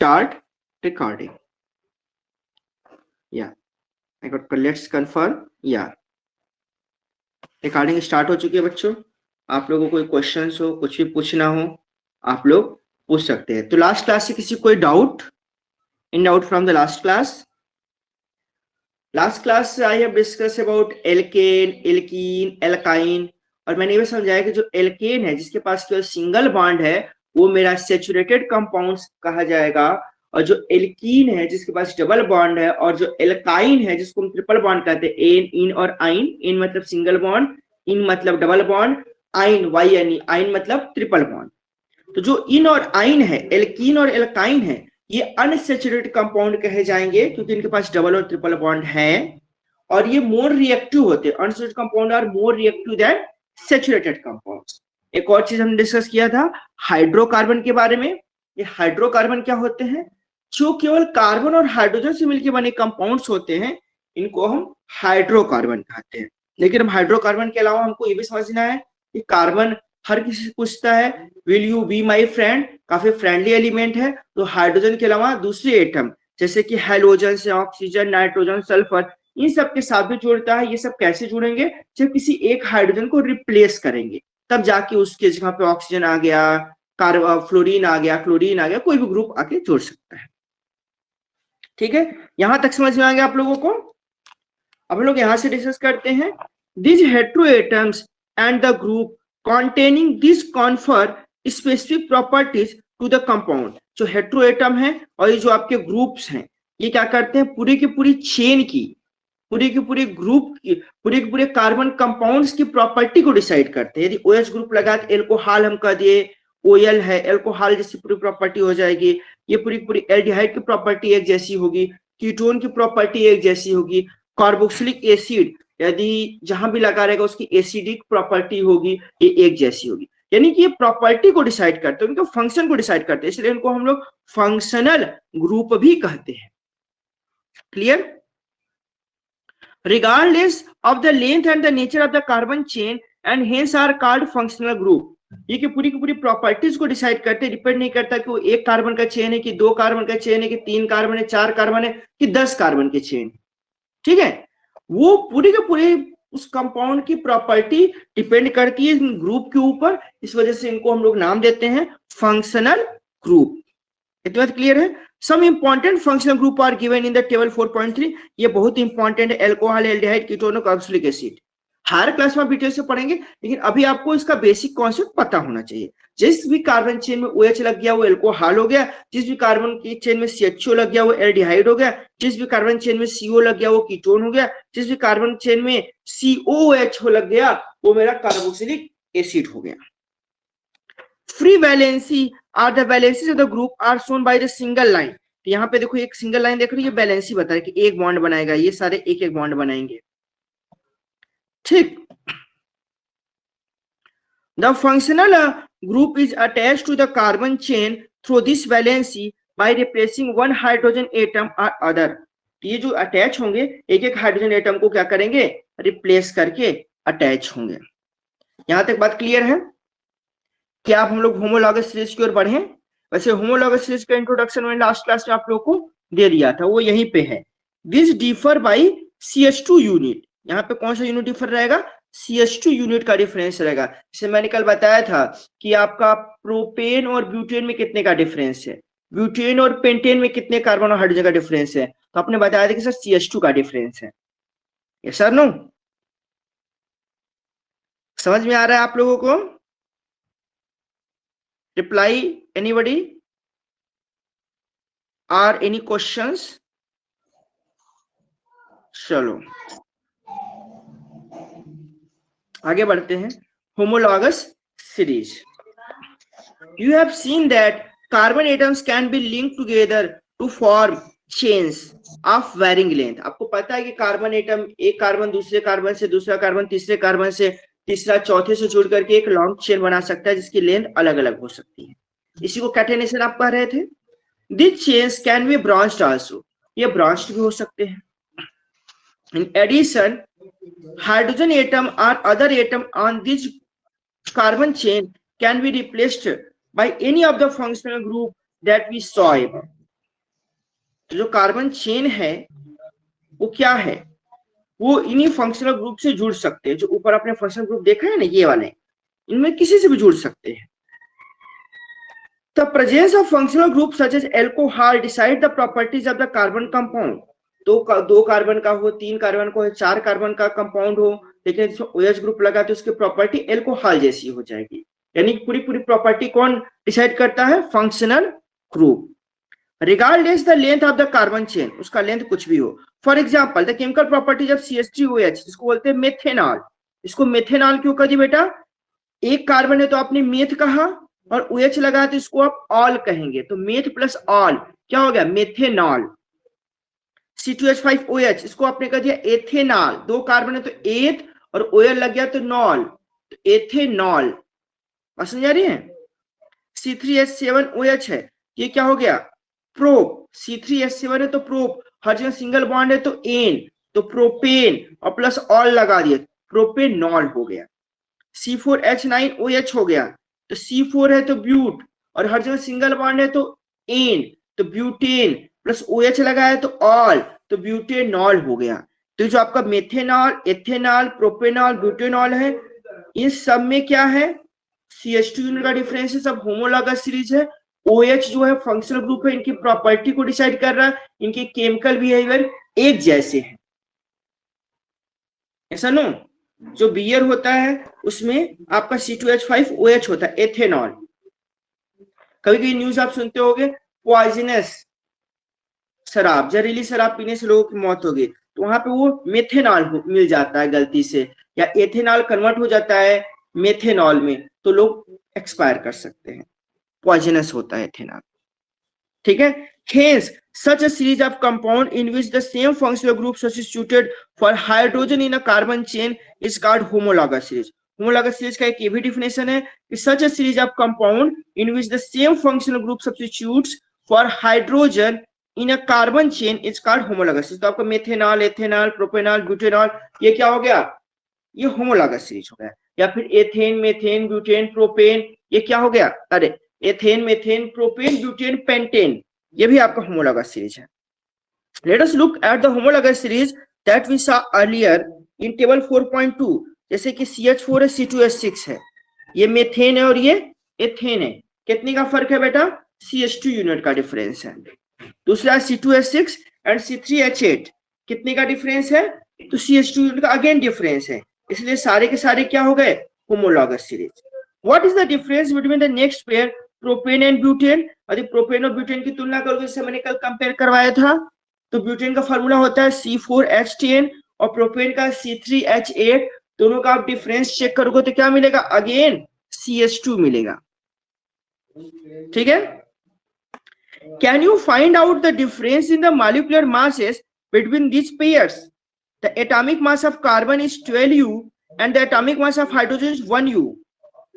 start recording. Yeah, I got. Let's confirm. Yeah, recording start हो चुकी है बच्चों. आप लोगों को कोई क्वेश्चंस हो, कुछ भी पूछना हो, आप लोग पूछ सकते हैं. तो लास्ट क्लास से किसी कोई doubt? In doubt from the last class? Last class I have discuss about alkane, alkene, alkyne, और मैंने ये समझाया कि जो एल्केन है जिसके पास केवल सिंगल बॉन्ड है वो मेरा सैचुरेटेड कंपाउंड्स कहा जाएगा, और जो एल्कीन है जिसके पास डबल बॉन्ड है, और जो एल्काइन है जिसको हम ट्रिपल बॉन्ड कहते हैं, एन, इन और आइन. इन मतलब सिंगल बॉन्ड, इन मतलब डबल बॉन्ड, आइन वाई एन ई, आइन मतलब ट्रिपल बॉन्ड. तो जो इन और आइन है, एल्कीन और एल्काइन है, ये अनसैचुरेटेड कंपाउंड कहे जाएंगे क्योंकि इनके पास डबल और ट्रिपल बॉन्ड है, और ये मोर रिएक्टिव होते हैं. Unsaturated compound are more reactive than saturated compounds. एक और चीज हमने डिस्कस किया था हाइड्रोकार्बन के बारे में. ये हाइड्रोकार्बन क्या होते हैं? जो केवल कार्बन और हाइड्रोजन से मिलकर बने कंपाउंड्स होते हैं, इनको हम हाइड्रोकार्बन कहते हैं. लेकिन हम हाइड्रोकार्बन के अलावा हमको ये भी समझना है कि कार्बन हर किसी से पूछता है will you be my friend, काफी फ्रेंडली एलिमेंट है. तो हाइड्रोजन के अलावा दूसरे एटम जैसे कि हेलोजन से ऑक्सीजन, नाइट्रोजन, सल्फर, इन सब के साथ भी जुड़ता है. ये सब कैसे जुड़ेंगे? जब किसी एक हाइड्रोजन को रिप्लेस करेंगे तब जाके उसके जगह पे ऑक्सीजन आ गया, फ्लोरीन आ गया, क्लोरीन आ गया, कोई भी ग्रुप आके जुड़ सकता है. ठीक है, यहां तक समझ में आ गया आप लोगों को? अब हम लोग यहां से डिस्कस करते हैं. This hetero atoms and the group containing this confer specific properties to the compound. जो हेटेरो एटम है और ये जो आपके ग्रुप्स हैं, ये क्या करते हैं? पूरी की पूरी चेन की, पूरे के पूरे ग्रुप की, पूरे के पूरे कार्बन कंपाउंड्स की प्रॉपर्टी को डिसाइड करते हैं. यदि OH ग्रुप लगा तो एल्कोहल हम कह दिए, OL है, एल्कोहल जैसी पूरी प्रॉपर्टी हो जाएगी. ये पूरी पूरी एल्डिहाइड की प्रॉपर्टी एक जैसी होगी, कीटोन की प्रॉपर्टी एक जैसी होगी, कार्बोक्सिलिक एसिड यदि जहां भी लगा रहेगा उसकी एसिडिक प्रॉपर्टी होगी, ये एक जैसी होगी. यानी कि ये प्रॉपर्टी को डिसाइड करते हैं, उनके फंक्शन को डिसाइड करते हैं, इसलिए इनको हम लोग फंक्शनल ग्रुप भी कहते हैं. Clear? Regardless of the length and the nature of the carbon chain and hence are called functional group. ये कि पूरी की पूरी प्रॉपर्टीज को डिसाइड करते, डिपेंड नहीं करता कि वो एक कार्बन का चेन है कि दो कार्बन का चेन है कि तीन कार्बन है, चार कार्बन है कि 10 कार्बन के चेन. ठीक है, वो पूरी के पूरी उस कंपाउंड की प्रॉपर्टी डिपेंड करती है ग्रुप के ऊपर. इस वजह से इनको हम लोग नाम देते हैं फंक्शनल ग्रुप. इतना क्लियर है? Some important functional group are given in the table 4.3. ये बहुत इंपॉर्टेंट है. Alcohol, aldehyde, ketone, carboxylic acid. हर क्लास में डिटेल से पढ़ेंगे, लेकिन अभी आपको इसका बेसिक कॉन्सेप्ट पता होना चाहिए. जिस भी कार्बन चेन में OH लग गया वो एल्कोहल हो गया, जिस भी कार्बन की चेन में CHO लग गया वो एल्डिहाइड हो गया, जिस भी कार्बन चेन में CO लग गया वो कीटोन हो गया, जिस भी कार्बन चेन में COOH लग गया वो मेरा कार्बोक्सिलिक एसिड हो गया. Free valency are the valencies of the group are shown by the single line. तो यहाँ पे देखो एक सिंगल लाइन देख रही है, ये वैलेंसी बता है कि एक बॉन्ड बनाएगा, ये सारे एक एक बॉन्ड बनाएंगे. ठीक. The functional group is attached to the carbon chain through this valency by replacing one hydrogen atom और अदर. ये जो अटैच होंगे एक एक हाइड्रोजन एटम को क्या करेंगे? रिप्लेस करके अटैच होंगे. यहां तक बात क्लियर है? क्या आप हम लोग होमोलॉगस सीरीज की ओर बढ़े? वैसे होमोलॉगस सीरीज का इंट्रोडक्शन मैंने लास्ट क्लास में आप लोगों को दे दिया था, वो यहीं पे है. This differ by CH2 unit. यहाँ पे कौन सा यूनिट डिफर रहेगा? CH2 यूनिट का डिफरेंस रहेगा. जैसे मैंने कल बताया था कि आपका प्रोपेन और ब्यूटेन में कितने का डिफरेंस है, ब्यूटेन और पेंटेन में कितने कार्बन और हाइड्रोजन का डिफरेंस है, तो आपने बताया था कि सर CH2 का डिफरेंस है. Yes sir no? समझ में आ रहा है आप लोगों को? Reply anybody or any questions? चलो आगे बढ़ते हैं. Homologous series. You have seen that carbon atoms can be linked together to form chains of varying length. आपको पता है कि कार्बन एटम एक कार्बन दूसरे कार्बन से, दूसरा कार्बन तीसरे कार्बन से, तीसरा चौथे से जुड़ करके एक लॉन्ग चेन बना सकता है जिसकी लेंथ अलग अलग हो सकती है. इसी को कैटेनेशन आप कह रहे थे. This chains can be branched also. ये ब्रांच्ड भी हो सकते हैं. इन एडिशन हाइड्रोजन एटम और other atom on this carbon chain can be replaced by any of the functional group that we saw above. तो जो कार्बन चेन है वो क्या है, वो इन्हीं फंक्शनल ग्रुप से जुड़ सकते हैं। जो ऊपर आपने फंक्शनल ग्रुप देखा है ना, ये वाले, इनमें किसी से भी जुड़ सकते हैं। The presence of functional groups such as alcohol decide the properties of the carbon compound. दो कार्बन का हो, 3 कार्बन का हो, 4 कार्बन का कंपाउंड हो, लेकिन इसमें OH ग्रुप लगा तो उसकी प्रॉपर्टी एल्कोहल जैसी हो जाएगी। यानी पूरी पूरी प्रॉपर्टी कौन डिसाइड करता है? Functional group. Regardless the length of the carbon chain, उसका लेंथ कुछ भी हो। For example the chemical properties of CH3OH, जिसको बोलते हैं मेथेनॉल। इसको मेथेनॉल क्यों कहा जी बेटा? एक कार्बन है तो आपने मेथ कहा, और OH लगा तो इसको आप ऑल कहेंगे, तो मेथ प्लस ऑल क्या हो गया? मेथेनॉल। C2H5OH, इसको आपने कह दिया एथेनॉल। दो कार्बन है तो एथ, और OL लग गया तो नॉल, तो एथेनॉल। बात समझ आ रही है? C3H7OH है, ये क्या हो गया? प्रोप। C3H7 है तो प्रोप, हर जगह सिंगल बॉन्ड है तो एन, तो प्रोपेन, और प्लस ऑल लगा दिया, प्रोपेनॉल हो गया। C4H9OH हो गया, तो C4 है तो ब्यूट, और हर जगह सिंगल बॉन्ड है तो एन, तो ब्यूटेन, प्लस OH लगाया तो ऑल, तो ब्यूटेनॉल हो गया। तो जो आपका मेथेनॉल, एथेनॉल, प्रोपेनॉल, ब्यूटेनॉल है, इन सब में क्या है? CH2 यूनिट का डिफरेंस है, सब होमोलॉगस सीरीज है। OH जो है फंक्शनल ग्रुप है, इनकी प्रॉपर्टी को डिसाइड कर रहा है, इनके केमिकल बिहेवियर एक जैसे हैं। ऐसा नो, जो बियर होता है उसमें आपका C2H5OH होता है, एथेनॉल। कभी कभी न्यूज आप सुनते होंगे, पॉइजनस शराब, जहरीली शराब पीने से लोगों की मौत हो गई, तो वहां पे वो मेथेनॉल मिल जाता है गलती से, या एथेनॉल कन्वर्ट हो जाता है मेथेनॉल में, तो लोग एक्सपायर कर सकते हैं। पॉइजनस होता है एथेनॉल। ठीक है? Hence, such a series of compound in which the same functional group substituted for hydrogen in a carbon chain is called homologous series. Homologous series का एक ये भी definition है कि such a series of compound in which the same functional group substitutes for hydrogen in a carbon chain is called homologous series. तो आपका methanol, ethanol, propanol, butanol, ये क्या हो गया? ये होमोलॉगस सीरीज हो गया। या फिर एथेन, मेथेन, ब्यूटेन, प्रोपेन, ये क्या हो गया? अरे ethane, methane, propane, butane, pentane, ये भी आपका होमोलॉगस सीरीज है। Let us look at the homologous series that we saw earlier in table 4.2। जैसे कि CH4 है, C2H6 है, ये मेथेन है और ये एथेन है। कितने का फर्क है बेटा? CH2 यूनिट का डिफरेंस है। दूसरा C2H6 एंड C3H8, कितने का डिफरेंस है? तो CH2 यूनिट का अगेन डिफरेंस है, इसलिए सारे के सारे क्या हो गए? Homologous series. What is the difference between the next pair, propane and butane? यदि प्रोपेन और ब्यूटेन की तुलना करोगे, जैसे मैंने कल कंपेयर करवाया था, तो ब्यूटेन का फॉर्मूला होता है C4H10 और प्रोपेन का C3H8। दोनों का आप डिफरेंस चेक करोगे तो क्या मिलेगा? अगेन CH2 मिलेगा। ठीक है? Can you find out the difference in the molecular masses between these pairs? The atomic mass of carbon is 12U and the atomic mass of hydrogen is 1U.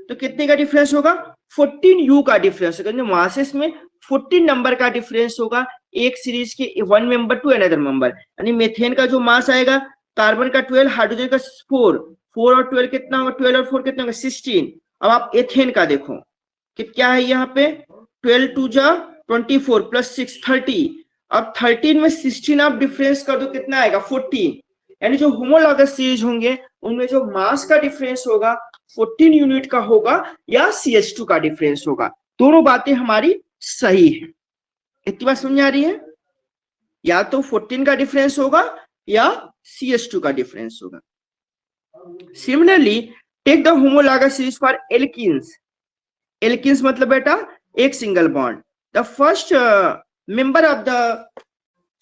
तो कितने का डिफरेंस होगा? 14U का difference होगा। Masses में 14 number का difference होगा एक सीरीज के one member to another member. यानी मेथेन का जो मास आएगा, कार्बन का 12, हाइड्रोजन का 4, 4 और 12 कितना होगा? 12 और 4 कितना होगा? 16। अब आप एथेन का देखो कि क्या है यहाँ पे, 12 2 जा 24 प्लस 6 30। अब 13 में 16 आप डिफरेंस कर दो, कितना आएगा? 14। यानी जो होमोलॉगस सीरीज होंगे उनमें जो मास का डिफरेंस होगा 14 यूनिट का होगा, या CH2 का डिफरेंस होगा। दोनों बातें हमारी सही है। इतनी बात समझ आ रही है? या तो 14 का डिफरेंस होगा या CH2 का डिफरेंस होगा। Similarly take the homologous series for alkenes. Alkenes मतलब बेटा एक single bond. The first member of the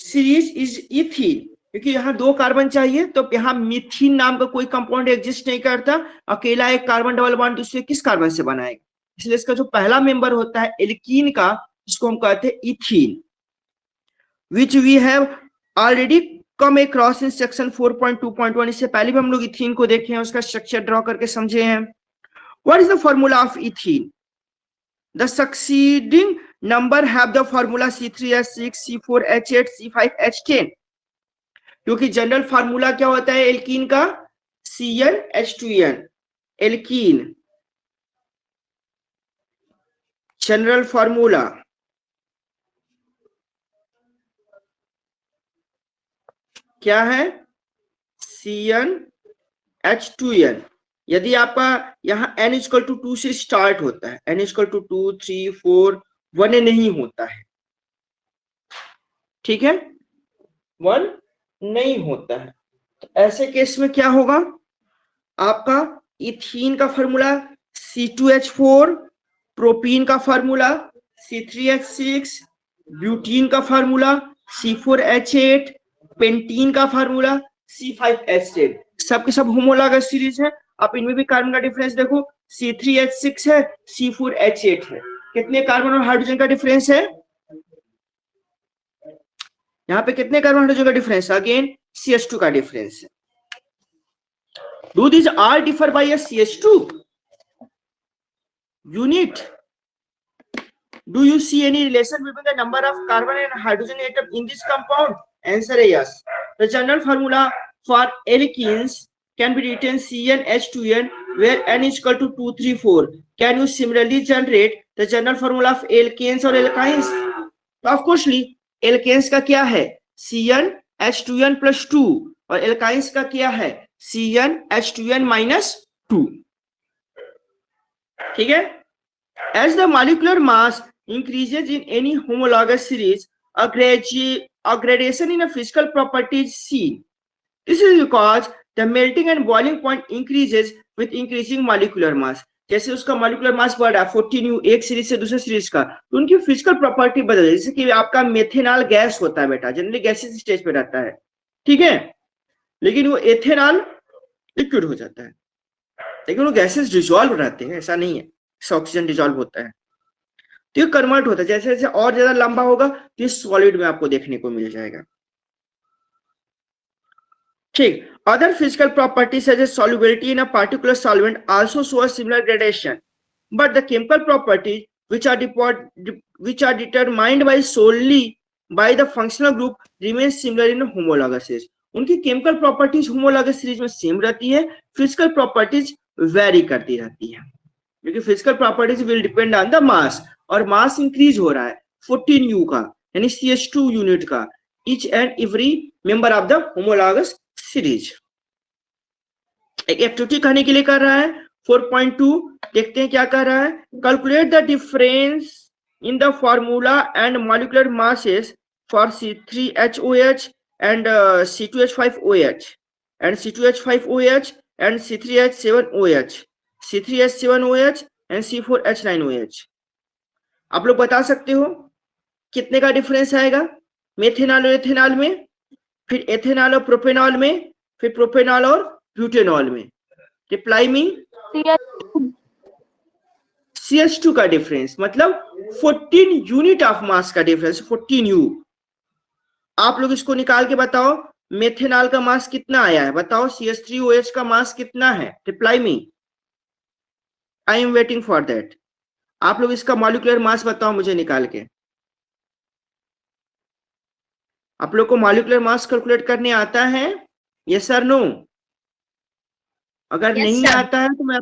series is ethene, क्योंकि यहाँ 2 कार्बन चाहिए, तो यहाँ मिथीन नाम का कोई कंपाउंड एग्जिस्ट नहीं करता। अकेला एक कार्बन डबल बॉन्ड दूसरे किस कार्बन से बनाएगा? इसलिए इसका जो पहला मेंबर होता है एल्कीन का, जिसको हम कहते हैं ethene, which we have already come across in section 4.2.1। इससे पहले भी हम लोग इथीन को देखे हैं, उसका स्ट्रक्चर ड्रॉ करके समझे हैं। What is the formula of ethene? The succeeding number have the formula C3H6, C4H8, C5H10। क्योंकि जनरल फार्मूला क्या होता है एल्कीन का? CnH2n। एल्कीन जनरल फार्मूला क्या है, CnH2n। यदि आपका यहाँ n इक्वल टू 2 से स्टार्ट होता है, n इक्वल टू 2, 3, 4, 1 नहीं होता है, ठीक है, 1 नहीं होता है। तो ऐसे केस में क्या होगा, आपका इथीन का फॉर्मूला C2H4, प्रोपीन का फॉर्मूला C3H6, ब्यूटीन का फॉर्मूला C4H8, पेंटीन का फॉर्मूला C5H10, सबके सब होमोलॉगस सीरीज है। आप इनमें भी कार्बन का डिफरेंस देखो, C3H6 है, C4H8 है। कितने कार्बन और हाइड्रोजन का डिफरेंस है, यहाँ पे कितने कार्बन हाइड्रोजन का डिफरेंस, अगेन CH2 का डिफरेंस है। Do these all differ by a CH2 unit? Do you see any relation between the number of carbon and hydrogen atom in this compound? Answer is yes. The general formula for alkenes can be written CnH2n, where n is equal to 2, 3, 4. Can you similarly generate the general formula of alkanes or alkynes? Of course, alkanes का क्या है, CnH2n plus 2, और alkynes का क्या है, CnH2n minus 2। ठीक है, as the molecular mass increases in any homologous series, a gradation in a physical property is seen. This is because the melting and boiling point increases with increasing molecular mass. जैसे उसका molecular mass बढ़ा 14U एक series से दूसरे series का, तो उनकी physical property बदल, जैसे कि आपका मेथेनॉल गैस होता है बेटा, जनरली गैसेस स्टेज पे रहता है, ठीक है, लेकिन वो एथेनॉल लिक्विड हो जाता है, लेकिन वो गैसेस डिसॉल्व रहते हैं, ऐसा नहीं है ऑक्सीजन डिसॉल्व होता है, तो ये कन्वर्ट होता है। जैसे जैसे और ज्यादा लंबा होगा तो ये सॉलिड में आपको देखने को मिल जाएगा। ठीक, other physical properties such as solubility in a particular solvent also show a similar gradation, but the chemical properties which are determined by solely by the functional group remain similar in homologous series. उनकी chemical properties homologous series में same रहती है, physical properties very करती रहती है, क्योंकि physical properties will depend on the mass, और मास increase हो रहा है 14U का, यानी CH2 यूनिट का, each and every member of the homologous series. एक एक्टिविटी करने के लिए कर रहा है 4.2, देखते हैं क्या कर रहा है, calculate the difference in the formula and molecular masses for C3HOH and C2H5OH and C2H5OH and C3H7OH, C3H7OH and C4H9OH। आप लोग बता सकते हो कितने का डिफरेंस आएगा मेथेनॉल और एथेनॉल में, फिर एथेनॉल और प्रोपेनॉल में, फिर प्रोपेनॉल और ब्यूटेनॉल में। रिप्लाई मी, CH2 का डिफरेंस मतलब 14 यूनिट ऑफ मास का डिफरेंस, 14U। आप लोग इसको निकाल के बताओ मेथेनॉल का मास कितना आया है, बताओ CH3OH का मास कितना है, reply me, I am waiting for that. आप लोग इसका मॉलिक्यूलर मास बताओ मुझे निकाल के। आप लोग को मॉलिक्यूलर मास कैलकुलेट करने आता है, यस सर नो? अगर नहीं आता है तो मैं,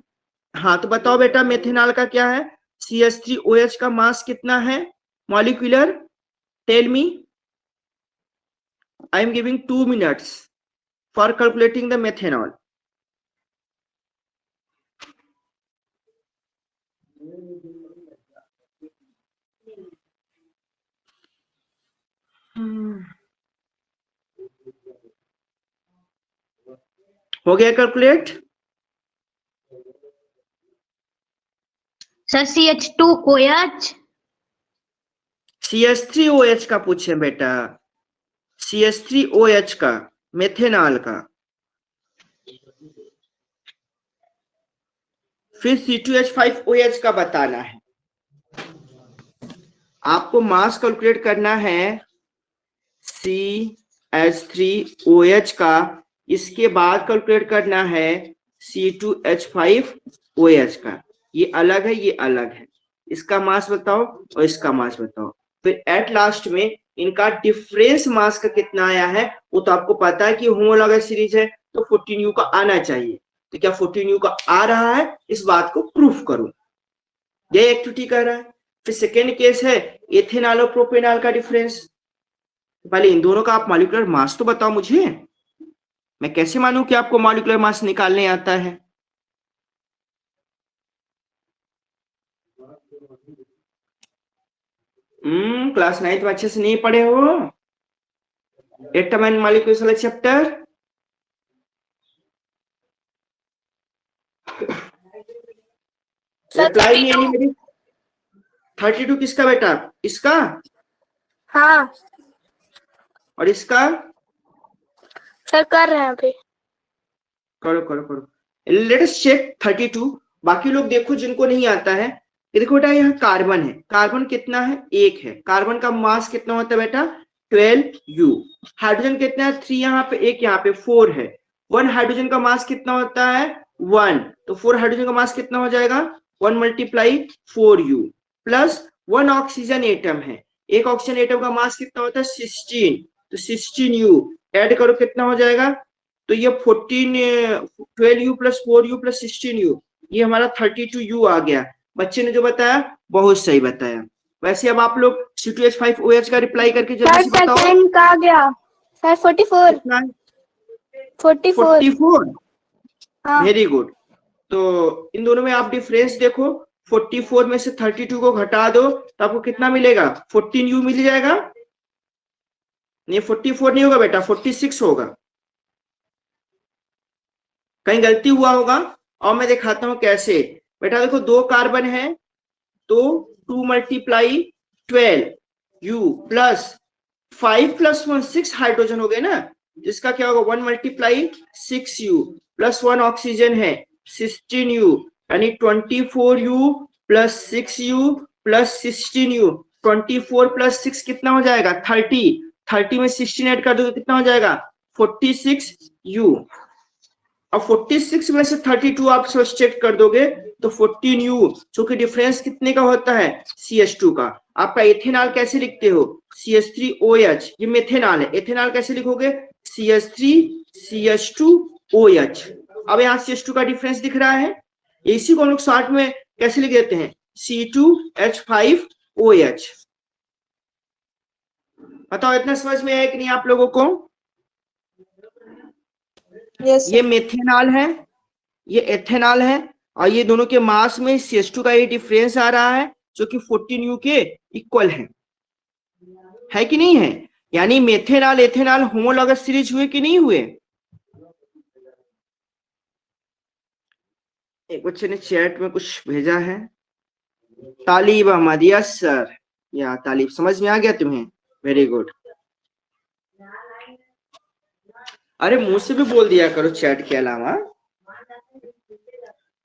हाँ तो बताओ बेटा मेथेनॉल का क्या है, CH3OH का मास कितना है molecular, tell me. I am giving 2 minutes for calculating the methanol. हो गया कैलकुलेट? सर CH2OH, CH3OH का पूछे बेटा, CH3OH का, मेथेनॉल का, फिर C2H5OH का बताना है। आपको मास कैलकुलेट करना है CH3OH का, इसके बाद कैलकुलेट करना है C2H5OH का। ये अलग है, ये अलग है, इसका मास बताओ और इसका मास बताओ, फिर एट लास्ट में इनका डिफरेंस मास का कितना आया है, वो तो आपको पता है कि होमोलॉगस सीरीज है तो 14U का आना चाहिए, तो क्या 14U का आ रहा है, इस बात को प्रूफ करो, ये एक्टिविटी कर रहा है। फिर सेकेंड केस है एथेनॉल और प्रोपेनॉल का डिफरेंस, पहले इन दोनों का आप मॉलिक्यूलर मास तो बताओ मुझे, मैं कैसे मानूं कि आपको मॉलिक्यूलर मास निकालने आता है? क्लास 9 में अच्छे से नहीं पढ़े हो? Atom and molecules chapter reply नहीं है मेरी। 32 किसका बेटा? इसका? हाँ और इसका? सर कर रहे हैं अभी। करो करो करो। Let us check 32। बाकी लोग देखो जिनको नहीं आता है। ये देखो बेटा, यहाँ कार्बन है। कार्बन कितना है? 1 है। कार्बन का मास कितना होता है बेटा? 12U। हाइड्रोजन कितना है? 3 यहाँ पे, 1 यहाँ पे, 4 है। 1 हाइड्रोजन का मास कितना होता है? 1। तो 4 हाइड्रोजन का मास कितना हो जाएगा? 1 multiply 4U plus 1 oxygen atom है। एक ऑक्सीजन एटम का मास कितना होता है? 16। तो 16U ऐड करो, कितना हो जाएगा? तो ये 12U plus 4U plus 16U, ये हमारा 32U आ गया। बच्चे ने जो बताया बहुत सही बताया। वैसे अब आप लोग C2H5OH का रिप्लाई करके जल्दी से बताओ। सेकंड का आ गया सर। 44 कितना? 44। 44। हाँ वेरी गुड। तो इन दोनों में आप डिफरेंस देखो। 44 में से 32 को घटा दो तो आपको कितना मिलेगा? 14U मिल जाएगा। नहीं, 44 नहीं होगा बेटा, 46 होगा। कहीं गलती हुआ होगा और मैं दिखाता हूं कैसे। बेटा देखो, 2 कार्बन है तो 2 multiply 12U plus 5 plus 1 6 hydrogen हो गए ना, जिसका क्या होगा? 1 मल्टीप्लाई 6U प्लस 1 ऑक्सीजन है 16U, यानी 24U plus 6U plus 16U। 24 plus 6 कितना हो जाएगा? 30। 30 में 16 ऐड कर दो तो कितना हो जाएगा? 46U। अब 46 में से 32 आप सब्सट्रैक्ट कर दोगे तो 14U, जो कि डिफरेंस कितने का होता है? CH2 का। आपका एथेनॉल कैसे लिखते हो? CH3OH। ये मेथेनॉल है। एथेनॉल कैसे लिखोगे? CH3CH2OH। अब यहाँ CH2 का डिफरेंस दिख रहा है। इसी को हम लोग शॉर्ट में कैसे लिख देते हैं? C2H5OH। बताओ इतना समझ में आया कि नहीं आप लोगों को? ये मेथेनॉल है, ये एथेनॉल है, और ये दोनों के मास में CH2 का ये डिफरेंस आ रहा है जो कि 14U के इक्वल है कि नहीं है? यानी मेथेनॉल एथेनॉल होमोलॉगस सीरीज हुए कि नहीं हुए? एक बच्चे ने चैट में कुछ भेजा है। तालिब अहमद, यस सर। या तालिब, समझ में आ गया तुम्हें? Very good. अरे मुंह से भी बोल दिया करो चैट के अलावा।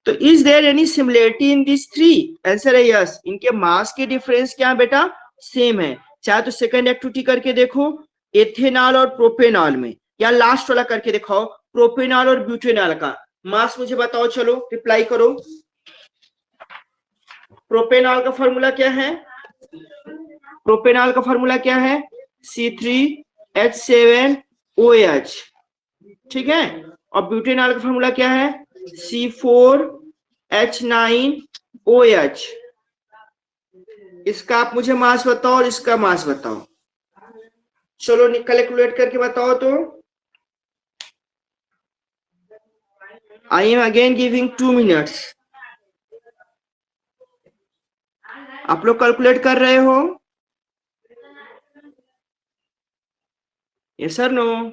तो is there any similarity in this three? Answer है यस। इनके मास के डिफरेंस क्या है बेटा? सेम है। चाहे तो सेकंड एक्टिविटी करके देखो, एथेनॉल और प्रोपेनॉल में, या लास्ट वाला करके दिखाओ, प्रोपेनॉल और ब्यूटेनॉल का मास मुझे बताओ। चलो रिप्लाई करो। प्रोपेनॉल का फॉर्मूला क्या है? प्रोपेनॉल का फॉर्मूला क्या है? C3H7OH, ठीक है। और ब्यूटेनॉल का फॉर्मूला क्या है? C4H9OH। इसका आप मुझे मास बताओ और इसका मास बताओ। चलो कैलकुलेट करके बताओ तो। I am again giving 2 minutes. आप लोग कैलकुलेट कर रहे हो? Yes sir, no?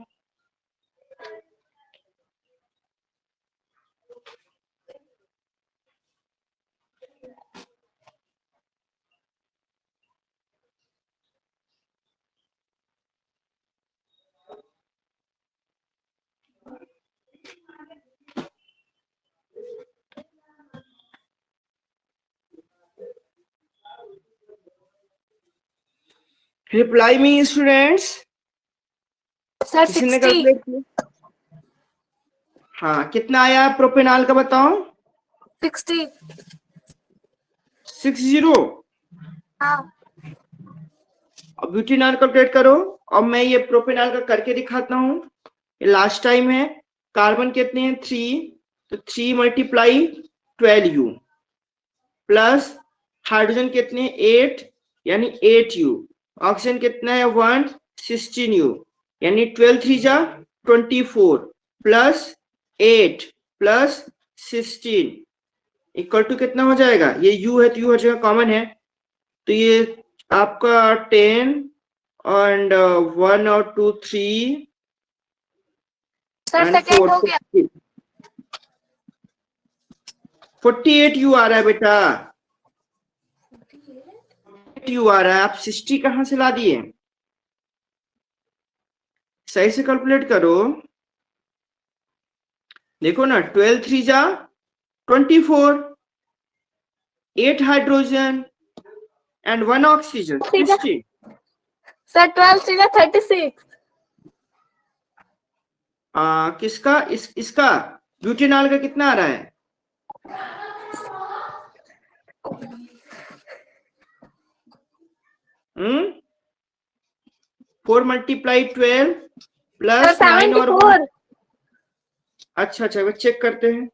Reply me students. Sir किसी ने 60। कैलकुलेट किया? हाँ, कितना आया प्रोपेनॉल का बताओ? 60। 60। हाँ अब ब्यूटेनॉल कैलकुलेट करो। अब मैं ये प्रोपेनॉल का करके दिखाता हूँ। ये लास्ट टाइम है। कार्बन कितने हैं? 3। तो 3 मल्टीप्लाई 12U प्लस हाइड्रोजन कितने? 8, यानी 8U। ऑक्सीजन कितना है? 1, 16U, यानी 12 3 जा 24। प्लस 8 प्लस 16 इक्वल टू कितना हो जाएगा? ये u है तो u हर जगह कॉमन है, तो ये आपका 10 एंड 1 और 2 3 सर एंड सेकंड 4 हो गया। 48 u आ रहा है बेटा, u आ रहा है। आप 60 कहां से ला दिए? सही से कैलकुलेट करो। देखो ना, 12 3 जा 24, 8 हाइड्रोजन एंड 1 ऑक्सीजन 60। सर 12 3 36। किसका? इसका ब्यूटेनॉल का कितना आ रहा है? हम्म 4 मल्टीप्लाई 12 प्लस 9 और 1। अच्छा अच्छा, वो चेक करते हैं।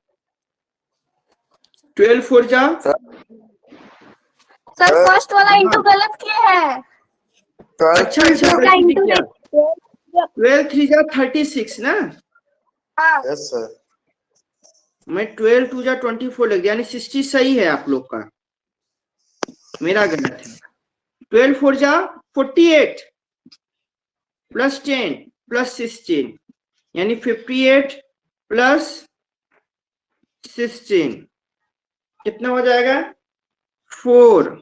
12 4 जा। सर फर्स्ट वाला इंटू गलत किया है। अच्छा अच्छा, गलती किया। 12 3 जा 36 ना। हाँ यस सर। मैं 12 2 जा 24 लग गया, यानी 60 सही है आप लोग का, मेरा गलत है। 12 4 जा 48 प्लस 10 प्लस 16 यानी 58 प्लस 16 कितना हो जाएगा? 4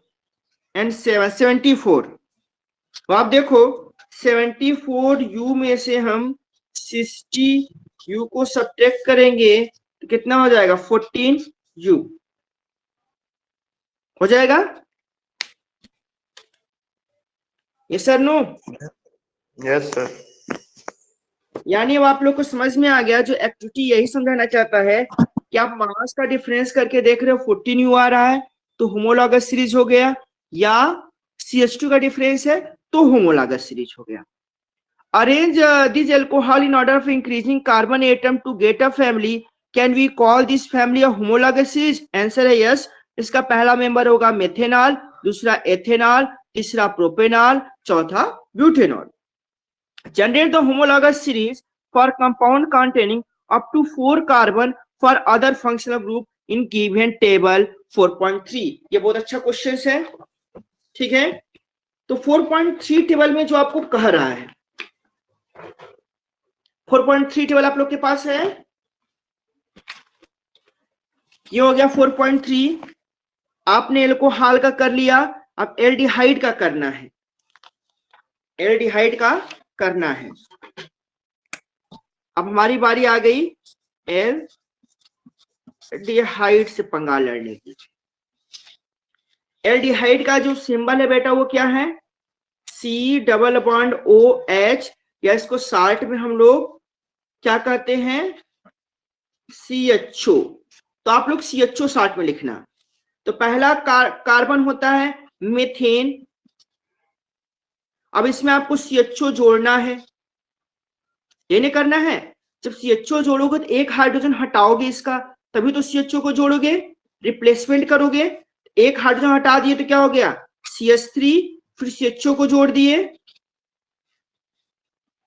एंड 7 74। तो आप देखो 74 u में से हम 60 u को सब्ट्रैक्ट करेंगे तो कितना हो जाएगा? 14 u हो जाएगा। ये सर नो? Yes sir. यानी अब आप लोग को समझ में आ गया, जो एक्टिविटी यही समझाना चाहता है कि आप मास का डिफरेंस करके देख रहे हो 14 u आ रहा है तो होमोलॉगस सीरीज हो गया, या CH2 का डिफरेंस है तो होमोलॉगस सीरीज हो गया। Arrange this alcohol in order of increasing carbon atom to get a family, can we call this family a homologous series? Answer है यस। इसका पहला मेंबर होगा मेथेनॉल, दूसरा एथेनॉल, तीसरा प्रोपेनॉल, चौथा butanol. Generate the homologous series for compound containing up to 4 carbon for other functional group in given table 4.3। ये बहुत अच्छा क्वेश्चन है, ठीक है। तो 4.3 टेबल में जो आपको कह रहा है, 4.3 टेबल आप लोग के पास है। ये हो गया 4.3। आपने एल्कोहल का कर लिया, अब एल्डिहाइड का करना है, एल्डिहाइड का करना है। अब हमारी बारी आ गई एल्डिहाइड से पंगा लड़ने की। एल्डिहाइड का जो सिंबल है बेटा वो क्या है? C+OH, या इसको शार्ट में हम लोग क्या कहते हैं? CHO। तो आप लोग CHO शार्ट में लिखना। तो पहला कार्बन होता है मीथेन। अब इसमें आपको CHO जोड़ना है, ये नहीं करना है। जब CHO जोड़ोगे तो एक हाइड्रोजन हटाओगे इसका, तभी तो CHO को जोड़ोगे, रिप्लेसमेंट करोगे। एक हाइड्रोजन हटा दिए तो क्या हो गया? CH3, फिर CHO को जोड़ दिए,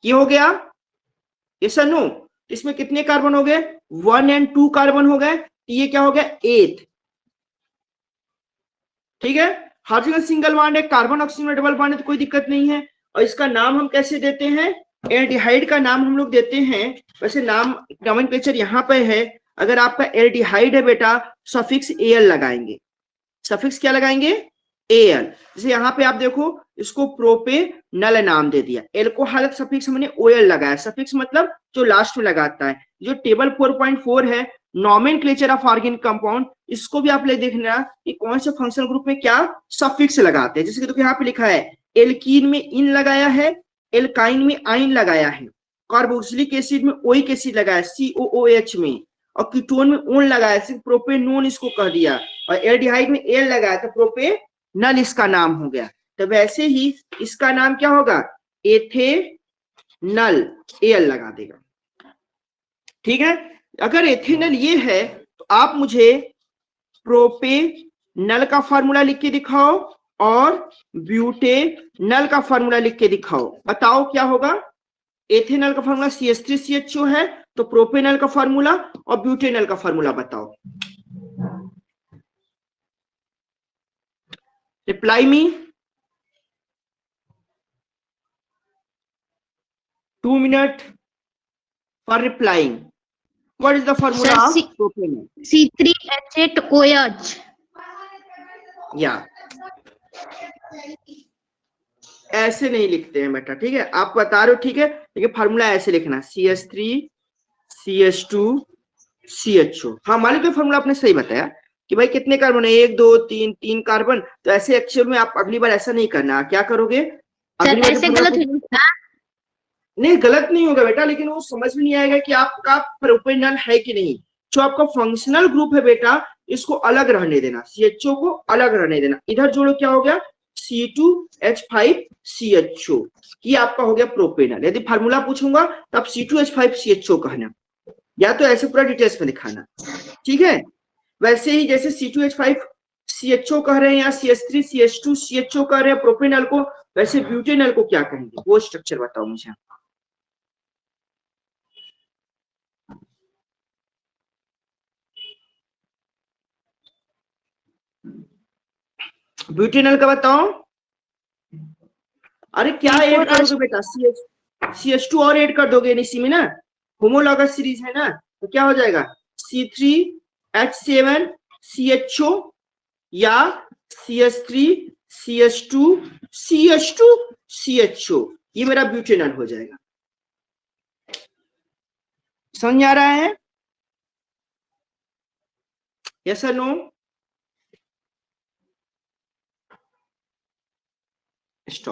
ये हो गया। ये सर नो? इसमें कितने कार्बन हो गए? 1 और 2 कार्बन हो गए, तो ये क्या हो गया? 8। ठीक है, हर जगह सिंगल बॉन्ड है, कार्बन ऑक्सीजन में डबल बॉन्ड है तो कोई दिक्कत नहीं है। और इसका नाम हम कैसे देते हैं? एल्डिहाइड का नाम हम लोग देते हैं, वैसे नाम नोमेनक्लेचर यहाँ पे है। अगर आपका एल्डिहाइड है बेटा, सफिक्स एल लगाएंगे। सफिक्स क्या लगाएंगे? एल। जैसे यहाँ पे आप देखो, इसको प्रोपेनल नाम दे दिया। एल्कोहल सफिक्स हमने ओएल लगाया। सफिक्स मतलब जो लास्ट में लगाता है। जो टेबल 4.4 है नोमेनक्लेचर ऑफ ऑर्गेनिक कंपाउंड, इसको भी आप ले देखना कि कौन से फंक्शनल ग्रुप में क्या सफिक्स लगाते हैं। जैसे कि देखो यहाँ पे लिखा है, एल्कीन में इन लगाया है, एल्काइन में आइन लगाया है, कार्बोक्सिलिक एसिड में ओइक एसिड लगाया COOH में, और कीटोन में ओन लगाया, सिर्फ प्रोपेनोन इसको कह दिया, और एल्डिहाइड में एल लगाया तो प्रोपेनल इसका नाम हो गया। तो वैसे ही इसका नाम क्या होगा? एथेनल, एल लगा देगा। ठीक है, अगर एथेनल ये है तो आप मुझे प्रोपेनल का फार्मूला लिख के दिखाओ और ब्यूटेनल का फार्मूला लिख के दिखाओ। बताओ क्या होगा? एथेनल का फार्मूला CH3CHO है, तो प्रोपेनॉल का फॉर्मूला और ब्यूटेनॉल का फॉर्मूला बताओ। Reply me. 2 minutes for replying. What is the formula Sir, of propanol? C3H8OH. या ऐसे नहीं लिखते हैं बेटा, ठीक है, आप बता रहे हो ठीक है, लेकिन फार्मूला ऐसे लिखना CH3 CH2 CHO। हाँ मालिक, तो फार्मूला आपने सही बताया कि भाई कितने कार्बन है, 1 2 3 3 कार्बन। तो ऐसे एक्चुअल में आप अगली बार ऐसा नहीं करना, क्या करोगे सर अगली बार ऐसे गलत हो जाता है। नहीं गलत नहीं होगा बेटा, लेकिन वो समझ में नहीं आएगा कि आपका प्रोपेनॉल है कि नहीं। जो आपका फंक्शनल ग्रुप है बेटा, इसको अलग रहने देना, CHO को अलग रहने देना। इधर जोड़ो, क्या हो गया C2H5CHO, ये आपका हो गया प्रोपेनॉल। यदि फार्मूला पूछूंगा तब C2H5CHO कहना, या तो ऐसे पूरा डिटेल्स में दिखाना, ठीक है। वैसे ही जैसे C2H5CHO कह रहे हैं या CH3CH2CHO कह रहे हैं प्रोपेनॉल को, वैसे ब्यूटेनॉल को क्या कहेंगे, वो स्ट्रक्चर बताओ मुझे। ब्यूटेनॉल का बताओ। अरे क्या ऐड करोगे बेटा, CH2 और ऐड कर दोगे इसी में ना, होमोलॉगस सीरीज है ना, तो क्या हो जाएगा C3H7CHO या CH3CH2CH2CHO, ये मेरा ब्यूटेनॉल हो जाएगा। समझ आ रहा है? यस और नो? स्टॉप।